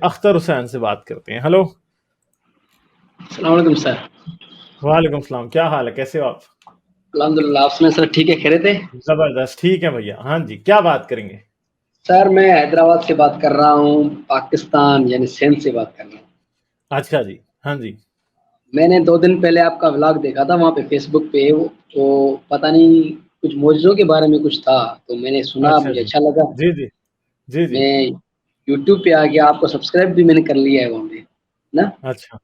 اختر حسین سے بات کرتے ہیں. ہلو. السلام علیکم سر. وعلیکم السلام. کیا حال ہے, کیسے ہو آپ؟ الحمد للہ. آپ سنیں سر, ٹھیک ہے, خیریت ہے؟ زبردست, ٹھیک ہے بھیا. ہاں جی, کیا بات کریں گے؟ سر میں حیدرآباد سے بات کر رہا ہوں, پاکستان یعنی سندھ سے بات کر رہا ہوں. اچھا جی, ہاں جی. میں نے 2 دن پہلے آپ کا ولاگ دیکھا تھا وہاں پہ فیس بک پہ, تو پتہ نہیں کچھ معجزوں کے بارے میں کچھ تھا, تو میں نے سنا, اچھا مجھے جی, اچھا لگا. جی جی جی جی. میں یوٹیوب پہ آ گیا, آپ کو سبسکرائب بھی میں نے کر لیا ہے وہاں پہ نا. اچھا.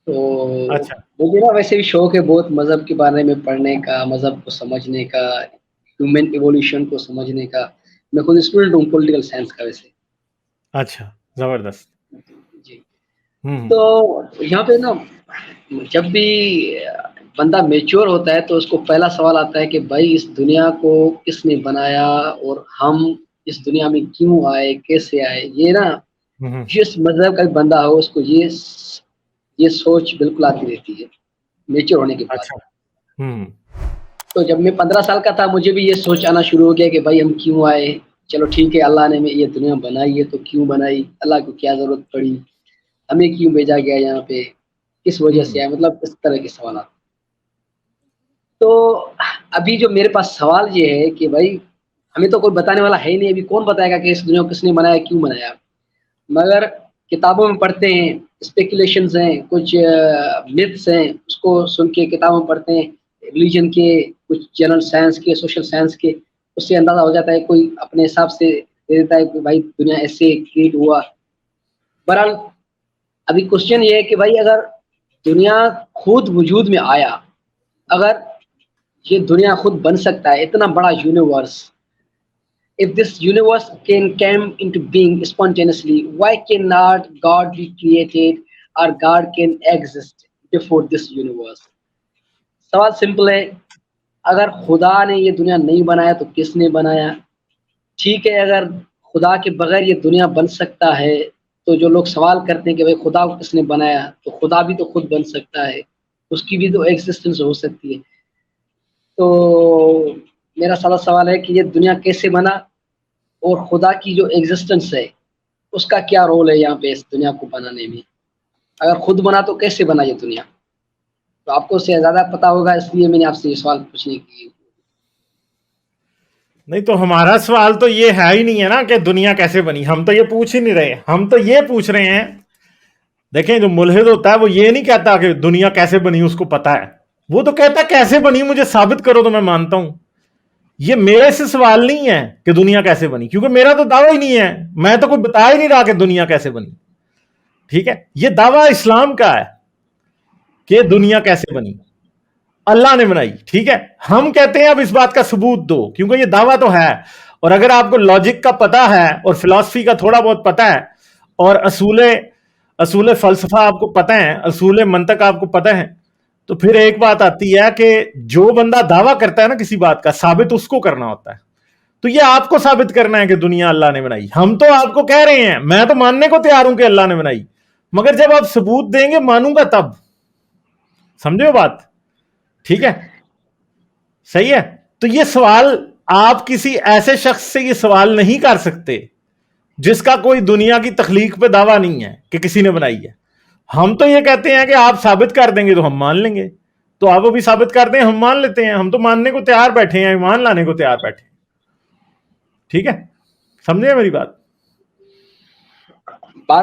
تو اچھا. مجھے نا ویسے بھی شوق ہے بہت مذہب کے بارے میں پڑھنے کا, مذہب کو سمجھنے کا, ہیومن ایوولوشن کو سمجھنے کا. میں خود اسٹوڈنٹ ہوں پولیٹیکل سائنس کا ویسے. اچھا, زبردست. جی. تو یہاں پہ نا جب بھی بندہ میچور ہوتا ہے تو اس کو پہلا سوال آتا ہے کہ بھائی اس دنیا کو کس نے بنایا, اور ہم اس دنیا میں کیوں آئے, کیسے آئے. یہ نا جس مذہب کا بندہ ہو اس کو یہ سوچ بالکل آتی رہتی ہے میچور ہونے کے بعد. اچھا. تو جب میں 15 سال کا تھا مجھے بھی یہ سوچ آنا شروع ہو گیا کہ بھائی ہم کیوں آئے. چلو ٹھیک ہے, اللہ نے یہ دنیا بنائی ہے تو کیوں بنائی, اللہ کو کیا ضرورت پڑی, ہمیں کیوں بھیجا گیا یہاں پہ, کس وجہ سے آئے, مطلب اس طرح کے سوالات. تو ابھی جو میرے پاس سوال یہ ہے کہ بھائی ہمیں تو کوئی بتانے والا ہے ہی نہیں, ابھی کون بتائے گا کہ اس دنیا کو کس نے بنایا, کیوں بنایا. مگر کتابوں میں پڑھتے ہیں, اسپیکولیشنز ہیں, کچھ متس ہیں, اس کو سن کے کتابوں میں پڑھتے ہیں, ریلیجن کے, کچھ جنرل سائنس کے, سوشل سائنس کے, اس سے اندازہ ہو جاتا ہے, کوئی اپنے حساب سے دے دیتا ہے کہ بھائی دنیا ایسے کریٹ ہوا. بہرحال ابھی کوشچن یہ ہے کہ بھائی اگر دنیا خود وجود میں آیا, اگر یہ دنیا خود بن سکتا ہے, اتنا بڑا universe, if this universe can came into being spontaneously, why cannot God be created or God can exist before this universe. سوال سمپل ہے, اگر خدا نے یہ دنیا نہیں بنایا تو کس نے بنایا. ٹھیک ہے, اگر خدا کے بغیر یہ دنیا بن سکتا ہے تو جو لوگ سوال کرتے ہیں کہ بھائی خدا کو کس نے بنایا, تو خدا بھی تو خود بن سکتا ہے, اس کی بھی تو ایگزسٹنس ہو سکتی ہے. تو میرا سوال ہے کہ یہ دنیا کیسے بنا, اور خدا کی جو ایگزسٹنس ہے اس کا کیا رول ہے یہاں پہ اس دنیا کو بنانے میں. اگر خود بنا تو کیسے بنا یہ دنیا, تو آپ کو اس سے زیادہ پتا ہوگا, اس لیے میں نے آپ سے یہ سوال پوچھنے کی. نہیں تو ہمارا سوال تو یہ ہے ہی نہیں ہے نا کہ دنیا کیسے بنی, ہم تو یہ پوچھ ہی نہیں رہے. ہم تو یہ پوچھ رہے ہیں, دیکھیں جو ملحد ہوتا ہے وہ یہ نہیں کہتا کہ دنیا کیسے بنی اس کو پتا ہے, وہ تو کہتا ہے کیسے بنی مجھے ثابت کرو تو میں مانتا ہوں. یہ میرے سے سوال نہیں ہے کہ دنیا کیسے بنی, کیونکہ میرا تو دعویٰ ہی نہیں ہے, میں تو کوئی بتا ہی نہیں رہا کہ دنیا کیسے بنی. ٹھیک ہے, یہ دعویٰ اسلام کا ہے کہ دنیا کیسے بنی, اللہ نے بنائی. ٹھیک ہے, ہم کہتے ہیں اب اس بات کا ثبوت دو, کیونکہ یہ دعویٰ تو ہے. اور اگر آپ کو لاجک کا پتہ ہے اور فلسفی کا تھوڑا بہت پتہ ہے, اور اصول فلسفہ آپ کو پتہ ہے, اصول منطق آپ کو پتہ ہے, تو پھر ایک بات آتی ہے کہ جو بندہ دعویٰ کرتا ہے نا کسی بات کا, ثابت اس کو کرنا ہوتا ہے. تو یہ آپ کو ثابت کرنا ہے کہ دنیا اللہ نے بنائی. ہم تو آپ کو کہہ رہے ہیں, میں تو ماننے کو تیار ہوں کہ اللہ نے بنائی, مگر جب آپ ثبوت دیں گے مانوں گا تب. سمجھے بات؟ ٹھیک ہے, صحیح ہے. تو یہ سوال آپ کسی ایسے شخص سے یہ سوال نہیں کر سکتے جس کا کوئی دنیا کی تخلیق پہ دعویٰ نہیں ہے کہ کسی نے بنائی ہے. ہم تو یہ کہتے ہیں کہ آپ ثابت کر دیں گے تو ہم مان لیں گے, تو آپ بھی ثابت کر دیں ہم مان لیتے ہیں. ہم تو ماننے کو تیار بیٹھے ہیں, ایمان لانے کو تیار بیٹھے ہیں. ٹھیک ہے, سمجھے میری بات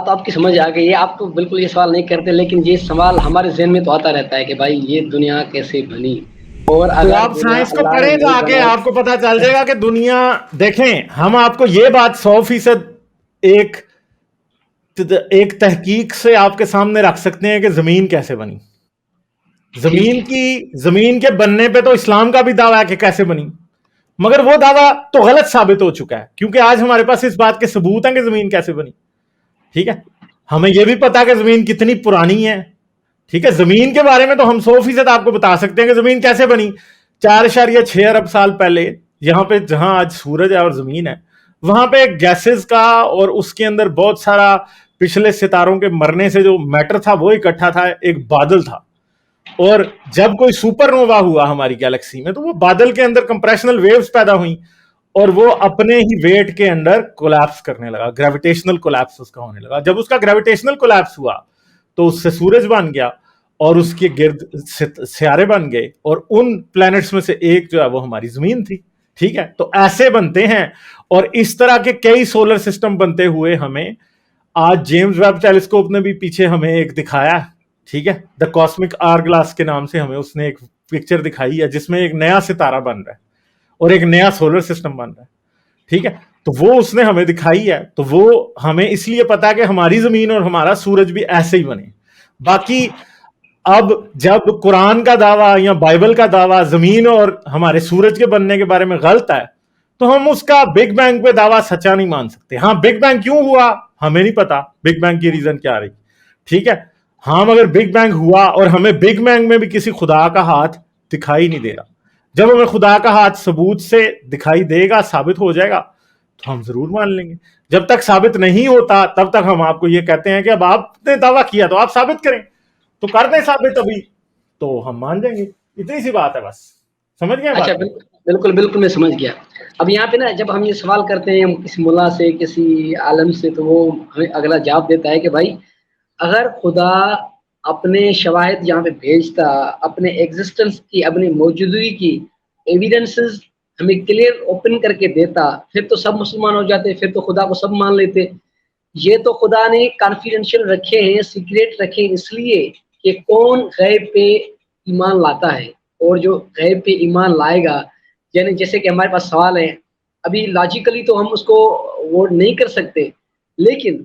آپ کی سمجھ آ گئی ہے. آپ تو بالکل یہ سوال نہیں کرتے, لیکن یہ سوال ہمارے ذہن میں تو آتا رہتا ہے کہ بھائی یہ دنیا کیسے بنی, اور تو اگر آپ دنیا سائنس کو اللہ نے پڑھیں نہیں جا کے, بنائی. آپ کو پتا چل جائے گا کہ دنیا, دیکھیں ہم آپ کو یہ بات 100% ایک تحقیق سے آپ کے سامنے رکھ سکتے ہیں کہ زمین کیسے بنی. زمین کے بننے پہ تو اسلام کا بھی دعویٰ ہے کہ کیسے بنی, مگر وہ دعویٰ تو غلط ثابت ہو چکا ہے, کیونکہ آج ہمارے پاس اس بات کے ثبوت ہیں کہ زمین کیسے بنی. ٹھیک ہے, ہمیں یہ بھی پتا کہ زمین کتنی پرانی ہے. ٹھیک ہے, زمین کے بارے میں تو ہم 100% آپ کو بتا سکتے ہیں کہ زمین کیسے بنی. 4.6 ارب سال پہلے یہاں پہ جہاں آج سورج ہے اور زمین ہے, وہاں پہ گیسز کا اور اس کے اندر بہت سارا پچھلے ستاروں کے مرنے سے جو میٹر تھا وہ اکٹھا تھا, ایک بادل تھا. اور جب کوئی سپر نووا ہوا ہماری گیلیکسی میں, تو وہ بادل کے اندر کمپریشنل ویوز پیدا ہوئیں, اور وہ اپنے ہی ویٹ کے انڈر کولیپس کرنے لگا, گریویٹیشنل کولیپس اس کا ہونے لگا. جب اس کا گریویٹیشنل کولیپس ہوا تو اس سے سورج بن گیا اور اس کے گرد سیارے بن گئے, اور ان پلانٹس میں سے ایک جو ہے وہ ہماری زمین تھی. ٹھیک ہے, تو ایسے بنتے ہیں, اور اس طرح کے کئی سولر سسٹم بنتے ہوئے ہمیں آج جیمز ویب ٹیلیسکوپ نے بھی پیچھے ہمیں ایک دکھایا. ٹھیک ہے, دا کاسمک آر گلاس کے نام سے ہمیں اس نے ایک پکچر دکھائی ہے جس میں ایک نیا ستارہ بن رہا ہے اور ایک نیا سولر سسٹم بن رہا ہے. ٹھیک ہے, تو وہ اس نے ہمیں دکھائی ہے, تو وہ ہمیں اس لیے پتا ہے کہ ہماری زمین اور ہمارا سورج بھی ایسے ہی بنے. باقی اب جب قرآن کا دعویٰ یا بائبل کا دعویٰ زمین اور ہمارے سورج کے بننے کے بارے میں غلط ہے, تو ہم اس کا بگ بینگ پہ دعویٰ سچا نہیں مان سکتے. ہاں, بگ بینگ کیوں ہوا ہمیں نہیں پتا, بگ بینگ کی ریزن کیا رہی. ٹھیک ہے, ہاں, مگر بگ بینگ ہوا اور ہمیں بگ بینگ میں بھی کسی خدا کا ہاتھ دکھائی نہیں دے رہا. جب ہمیں خدا کا ہاتھ ثبوت سے دکھائی دے گا, ثابت ہو جائے گا, تو ہم ضرور مان لیں گے. جب تک ثابت نہیں ہوتا تب تک ہم آپ کو یہ کہتے ہیں کہ اب آپ نے دعویٰ کیا تو آپ ثابت کریں, تو کر دیں ثابت ابھی, تو ہم مان جائیں گے. اتنی سی بات ہے بس. سمجھ گئے اچھا، بات میں؟ بالکل بالکل میں سمجھ گیا. اب یہاں پہ نا جب ہم یہ سوال کرتے ہیں ہم کسی ملا سے کسی عالم سے، تو وہ ہمیں اگلا جواب دیتا ہے کہ بھائی اگر خدا اپنے شواہد یہاں پہ بھیجتا، اپنے ایگزسٹنس کی، اپنی موجودگی کی ایویڈنسز ہمیں کلیئر اوپن کر کے دیتا، پھر تو سب مسلمان ہو جاتے، پھر تو خدا کو سب مان لیتے. یہ تو خدا نے کانفیڈینشیل رکھے ہیں، سیکریٹ رکھے ہیں، اس لیے کہ کون غیب پہ ایمان لاتا ہے اور جو غیب پہ ایمان لائے گا. یعنی جیسے کہ ہمارے پاس سوال ہے، ابھی لاجیکلی تو ہم اس کو وہ نہیں کر سکتے، لیکن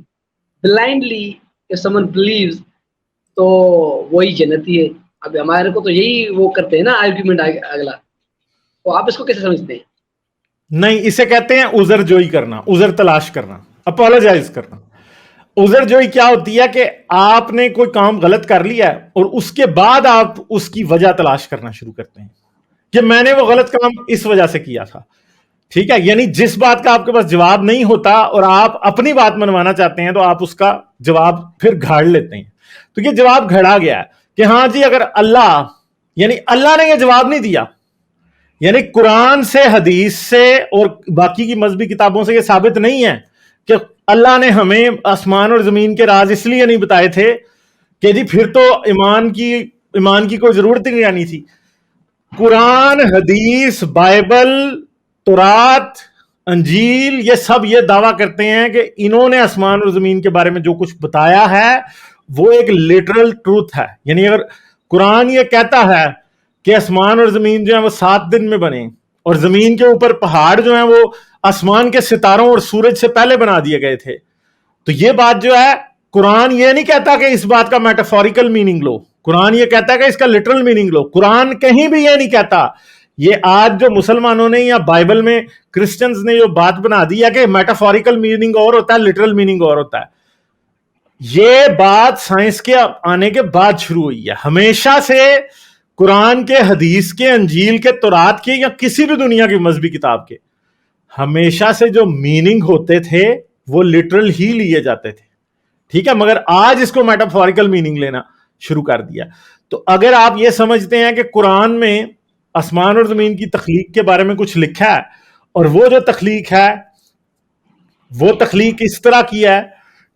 بلائنڈلی if someone believes تو وہی جنتی ہے. اب ہمارے کو تو یہی وہ کرتے ہیں نا آرگیومنٹ اگلا. تو آپ اس کو کیسے سمجھتے ہیں؟ نہیں, اسے کہتے ہیں عذر جوئی کرنا, عذر تلاش کرنا, اپولوجائز کرنا. عذر جوئی کیا ہوتی ہے کہ آپ نے کوئی کام غلط کر لیا ہے اور اس کے بعد آپ اس کی وجہ تلاش کرنا شروع کرتے ہیں کہ میں نے وہ غلط کام اس وجہ سے کیا تھا. ٹھیک ہے, یعنی جس بات کا آپ کے پاس جواب نہیں ہوتا اور آپ اپنی بات منوانا چاہتے ہیں تو آپ اس کا جواب پھر گھاڑ لیتے ہیں. تو یہ جواب گھڑا گیا ہے کہ ہاں جی, اگر اللہ، یعنی اللہ نے یہ جواب نہیں دیا، یعنی قرآن سے، حدیث سے اور باقی کی مذہبی کتابوں سے یہ ثابت نہیں ہے کہ اللہ نے ہمیں آسمان اور زمین کے راز اس لیے نہیں بتائے تھے کہ جی پھر تو ایمان کی کوئی ضرورت ہی نہیں آنی تھی. قرآن، حدیث، بائبل، تورات، انجیل، یہ سب یہ دعویٰ کرتے ہیں کہ انہوں نے آسمان اور زمین کے بارے میں جو کچھ بتایا ہے وہ ایک لٹرل ٹروتھ ہے. یعنی اگر قرآن یہ کہتا ہے کہ آسمان اور زمین جو ہیں وہ 7 دن میں بنے اور زمین کے اوپر پہاڑ جو ہیں وہ آسمان کے ستاروں اور سورج سے پہلے بنا دیے گئے تھے، تو یہ بات جو ہے، قرآن یہ نہیں کہتا کہ اس بات کا میٹافوریکل میننگ لو، قرآن یہ کہتا ہے کہ اس کا لٹرل میننگ لو. قرآن کہیں بھی یہ نہیں کہتا. یہ آج جو مسلمانوں نے یا بائبل میں کرسچنز نے جو بات بنا دی ہے کہ میٹافوریکل میننگ اور ہوتا ہے، لٹرل میننگ اور ہوتا ہے، یہ بات سائنس کے آنے کے بعد شروع ہوئی ہے. ہمیشہ سے قرآن کے، حدیث کے، انجیل کے، تورات کے یا کسی بھی دنیا کی مذہبی کتاب کے ہمیشہ سے جو میننگ ہوتے تھے وہ لٹرل ہی لیے جاتے تھے. ٹھیک ہے, مگر آج اس کو میٹافوریکل میننگ لینا شروع کر دیا. تو اگر آپ یہ سمجھتے ہیں کہ قرآن میں آسمان اور زمین کی تخلیق کے بارے میں کچھ لکھا ہے اور وہ جو تخلیق ہے وہ تخلیق اس طرح کی ہے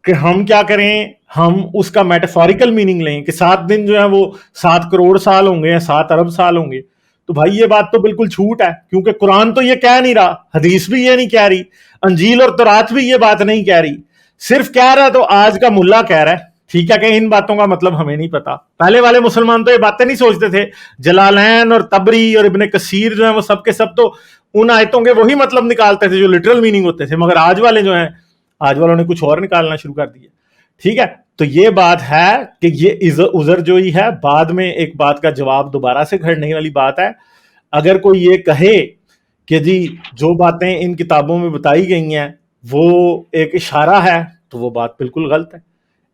کہ ہم کیا کریں، ہم اس کا میٹافوریکل میننگ لیں کہ 7 دن جو ہیں وہ 7 کروڑ سال ہوں گے یا 7 ارب سال ہوں گے، تو بھائی یہ بات تو بالکل جھوٹ ہے، کیونکہ قرآن تو یہ کہہ نہیں رہا، حدیث بھی یہ نہیں کہہ رہی، انجیل اور تورات بھی یہ بات نہیں کہہ رہی. صرف کہہ رہا تو آج کا ملا کہہ رہا ہے. ٹھیک ہے کہ ان باتوں کا مطلب ہمیں نہیں پتا. پہلے والے مسلمان تو یہ باتیں نہیں سوچتے تھے. جلالین اور تبری اور ابن کثیر جو ہیں وہ سب کے سب تو ان آیتوں کے وہی مطلب نکالتے تھے جو لٹرل میننگ ہوتے تھے، مگر آج والے جو ہیں، آج والوں نے کچھ اور نکالنا شروع کر دیا. ٹھیک ہے, تو یہ بات ہے کہ یہ عذر جوئی ہے. بعد میں ایک بات کا جواب دوبارہ سے گھڑنے والی بات ہے. اگر کوئی یہ کہے کہ جی جو باتیں ان کتابوں میں بتائی گئی ہیں وہ ایک اشارہ ہے، تو وہ بات بالکل غلط ہے.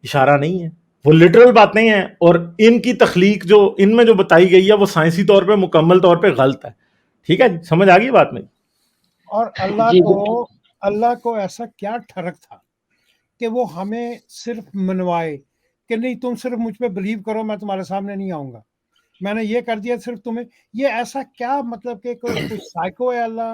اشارہ نہیں ہے، وہ لٹرل باتیں ہیں، اور ان کی تخلیق جو ان میں جو بتائی گئی ہے وہ سائنسی طور پہ مکمل طور پہ غلط ہے. ٹھیک ہے جی, سمجھ آ گئی بات میں؟ اور جی اللہ کو ایسا کیا ٹھرک تھا کہ وہ ہمیں صرف منوائے کہ نہیں تم صرف مجھ پہ بلیو کرو، میں تمہارے سامنے نہیں آؤں گا، میں نے یہ کر دیا صرف تمہیں. یہ ایسا کیا مطلب کہ کوئی سائیکو ہے اللہ،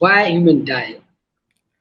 Why human die?